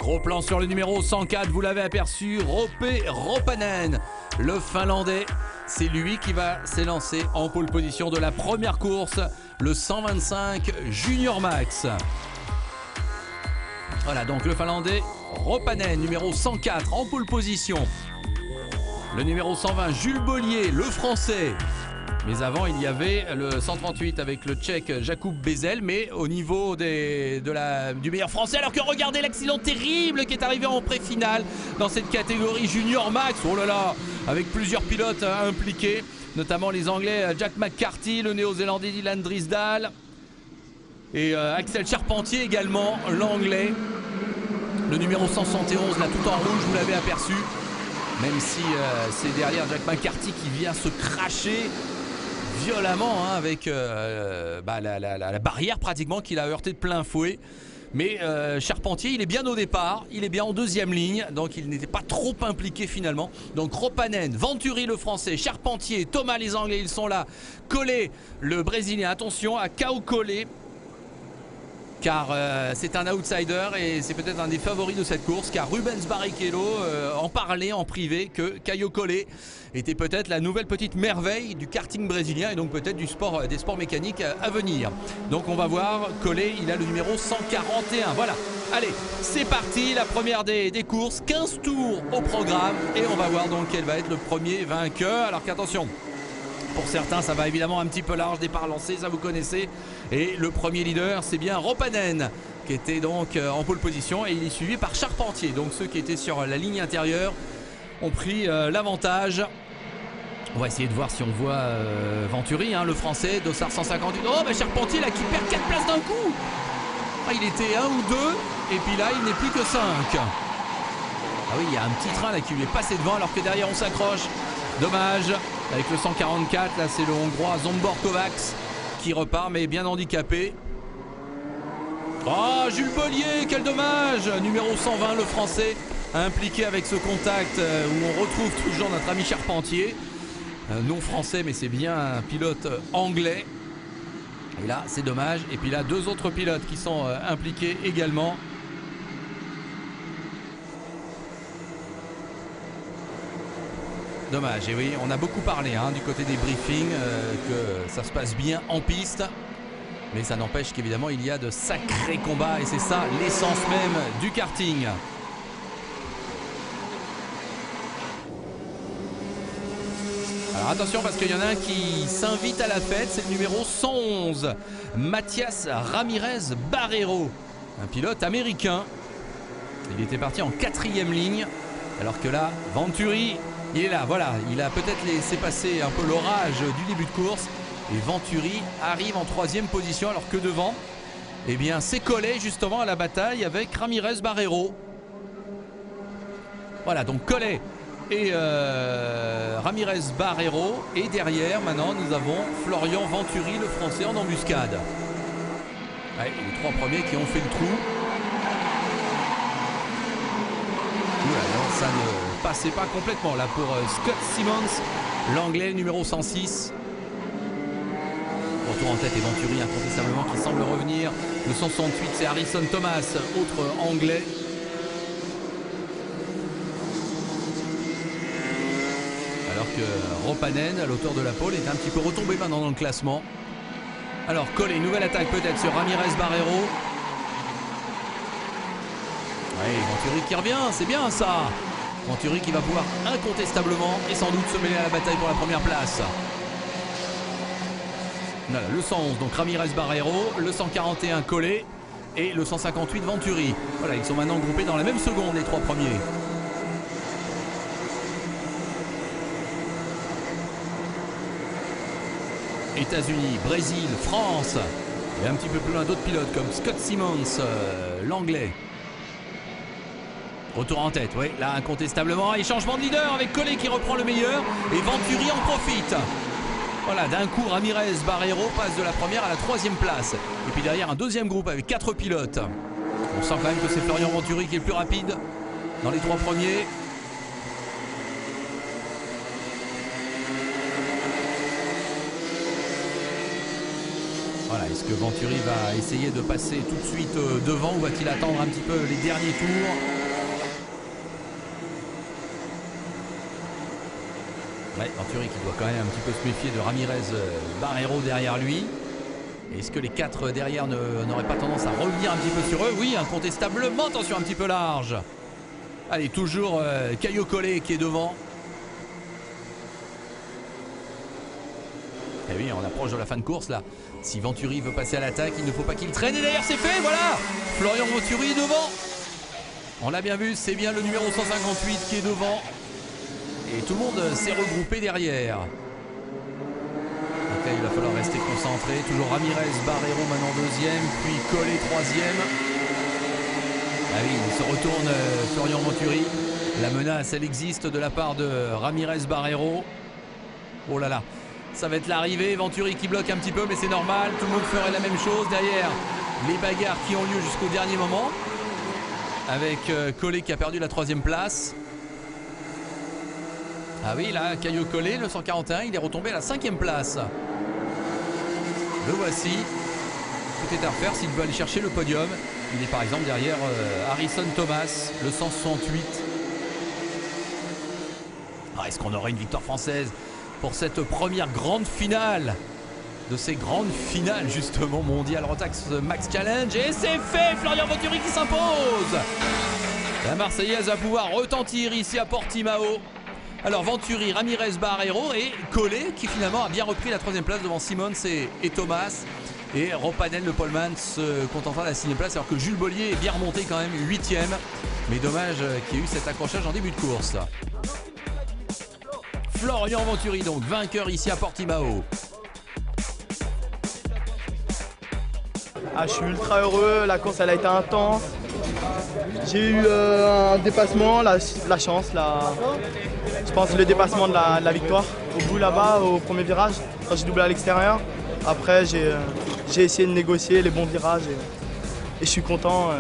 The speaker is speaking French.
Gros plan sur le numéro 104, vous l'avez aperçu, Roope Roppanen, le Finlandais. C'est lui qui va s'élancer en pole position de la première course, le 125 Junior Max. Voilà, donc le Finlandais Roppanen, numéro 104 en pole position. Le numéro 120 Jules Bollier, le Français. Mais avant, il y avait le 138 avec le Tchèque Jakub Bezel, mais au niveau du meilleur Français. Alors que regardez l'accident terrible qui est arrivé en pré-finale dans cette catégorie Junior Max. Oh là là, avec plusieurs pilotes impliqués, notamment les Anglais Jack McCarthy, le Néo-Zélandais Dylan Drisdale et Axel Charpentier également, l'Anglais. Le numéro 171 là tout en rouge, vous l'avez aperçu. Même si c'est derrière Jack McCarthy qui vient se cracher violemment avec la barrière pratiquement qu'il a heurté de plein fouet. Mais Charpentier, il est bien au départ, il est bien en deuxième ligne, donc il n'était pas trop impliqué finalement. Donc Roppanen, Venturi le Français, Charpentier, Thomas les Anglais, ils sont là. Collet, le Brésilien, attention à Cao Collet, car c'est un outsider et c'est peut-être un des favoris de cette course, car Rubens Barrichello en parlait en privé que Caio Collet était peut-être la nouvelle petite merveille du karting brésilien et donc peut-être des sports mécaniques à venir. Donc on va voir, Collet, il a le numéro 141. Voilà, allez, c'est parti, la première des courses, 15 tours au programme et on va voir donc quel va être le premier vainqueur. Alors qu'attention, pour certains, ça va évidemment un petit peu large, départ lancé, ça vous connaissez. Et le premier leader, c'est bien Roppanen, qui était donc en pole position. Et il est suivi par Charpentier. Donc ceux qui étaient sur la ligne intérieure ont pris l'avantage. On va essayer de voir si on voit Venturi, le Français, Dossard 158. Oh, bah Charpentier, là, qui perd 4 places d'un coup. Ah, il était 1 ou 2, et puis là, il n'est plus que 5. Ah oui, il y a un petit train là qui lui est passé devant, alors que derrière, on s'accroche. Dommage. Avec le 144, là c'est le Hongrois Zombor Kovacs qui repart mais bien handicapé. Oh, Jules Bollier, quel dommage. Numéro 120, le Français, impliqué avec ce contact où on retrouve toujours notre ami Charpentier. Non français mais c'est bien un pilote anglais. Et là c'est dommage. Et puis là deux autres pilotes qui sont impliqués également. Dommage, et oui, on a beaucoup parlé du côté des briefings que ça se passe bien en piste, mais ça n'empêche qu'évidemment il y a de sacrés combats et c'est ça l'essence même du karting. Alors attention parce qu'il y en a un qui s'invite à la fête, c'est le numéro 111, Mathias Ramirez Barreiro, un pilote américain. Il était parti en 4e ligne, alors que là, Venturi, il est là, voilà, il a peut-être laissé passer un peu l'orage du début de course. Et Venturi arrive en 3e position alors que devant, eh bien, c'est Collet justement à la bataille avec Ramirez Barreiro. Voilà, donc Collet et Ramirez Barreiro. Et derrière, maintenant, nous avons Florian Venturi, le Français, en embuscade. Ouais, les 3 premiers qui ont fait le trou. Alors, ça ne passait pas complètement là pour Scott Simmons, l'anglais numéro 106. Retour en tête et Venturi incontestablement qui semble revenir. Le 168 c'est Harrison Thomas, autre anglais. Alors que Roppanen, à l'auteur de la pole, est un petit peu retombé maintenant dans le classement. Alors Collet, nouvelle attaque peut-être sur Ramirez Barreiro. Oui, Venturi qui revient, c'est bien ça. Venturi qui va pouvoir incontestablement et sans doute se mêler à la bataille pour la première place. Voilà, le 111, donc Ramirez Barreiro, le 141 Collet et le 158 Venturi. Voilà, ils sont maintenant groupés dans la même seconde, les 3 premiers. États-Unis, Brésil, France. Et un petit peu plus loin d'autres pilotes comme Scott Simmons, l'anglais. Retour en tête, oui, là incontestablement. Et changement de leader avec Collet qui reprend le meilleur. Et Venturi en profite. Voilà, d'un coup, Ramirez Barreiro passe de la première à la 3e place. Et puis derrière, un deuxième groupe avec 4 pilotes. On sent quand même que c'est Florian Venturi qui est le plus rapide dans les 3 premiers. Voilà, est-ce que Venturi va essayer de passer tout de suite devant ou va-t-il attendre un petit peu les derniers tours? Ouais, Venturi qui doit quand même un petit peu se méfier de Ramirez Barreiro derrière lui. Est-ce que les 4 derrière n'auraient pas tendance à revenir un petit peu sur eux? Oui, incontestablement, attention un petit peu large. Allez, toujours Caio Collet qui est devant. Et oui, on approche de la fin de course là. Si Venturi veut passer à l'attaque, il ne faut pas qu'il traîne. Et d'ailleurs, c'est fait, voilà. Florian Venturi est devant. On l'a bien vu, c'est bien le numéro 158 qui est devant. Et tout le monde s'est regroupé derrière. Donc là, il va falloir rester concentré. Toujours Ramirez Barreiro maintenant deuxième, puis Collet troisième. Ah oui, il se retourne Florian Venturi. La menace, elle existe de la part de Ramirez Barreiro. Oh là là. Ça va être l'arrivée, Venturi qui bloque un petit peu, mais c'est normal, tout le monde ferait la même chose. Derrière, les bagarres qui ont lieu jusqu'au dernier moment. Avec Collet qui a perdu la 3e place. Ah oui, là, Caio Collet, le 141, il est retombé à la 5e place. Le voici. Tout est à refaire s'il veut aller chercher le podium. Il est par exemple derrière Harrison Thomas, le 168. Ah, est-ce qu'on aurait une victoire française pour cette première grande finale de ces grandes finales justement mondiales Rotax Max Challenge? Et c'est fait, Florian Venturi qui s'impose. La Marseillaise va pouvoir retentir ici à Portimao. Alors Venturi, Ramirez Barreiro et Collet qui finalement a bien repris la 3e place devant Simons et Thomas. Et Ropanel, le poleman, se contentant de la 6e place alors que Jules Bollier est bien remonté quand même 8e. Mais dommage qu'il y ait eu cet accrochage en début de course. Florian Venturi donc vainqueur ici à Portimao. Ah, je suis ultra heureux, la course elle a été intense. J'ai eu un dépassement, la chance, je pense le dépassement de la victoire. Au bout là-bas, au premier virage, quand j'ai doublé à l'extérieur. Après j'ai essayé de négocier les bons virages et je suis content.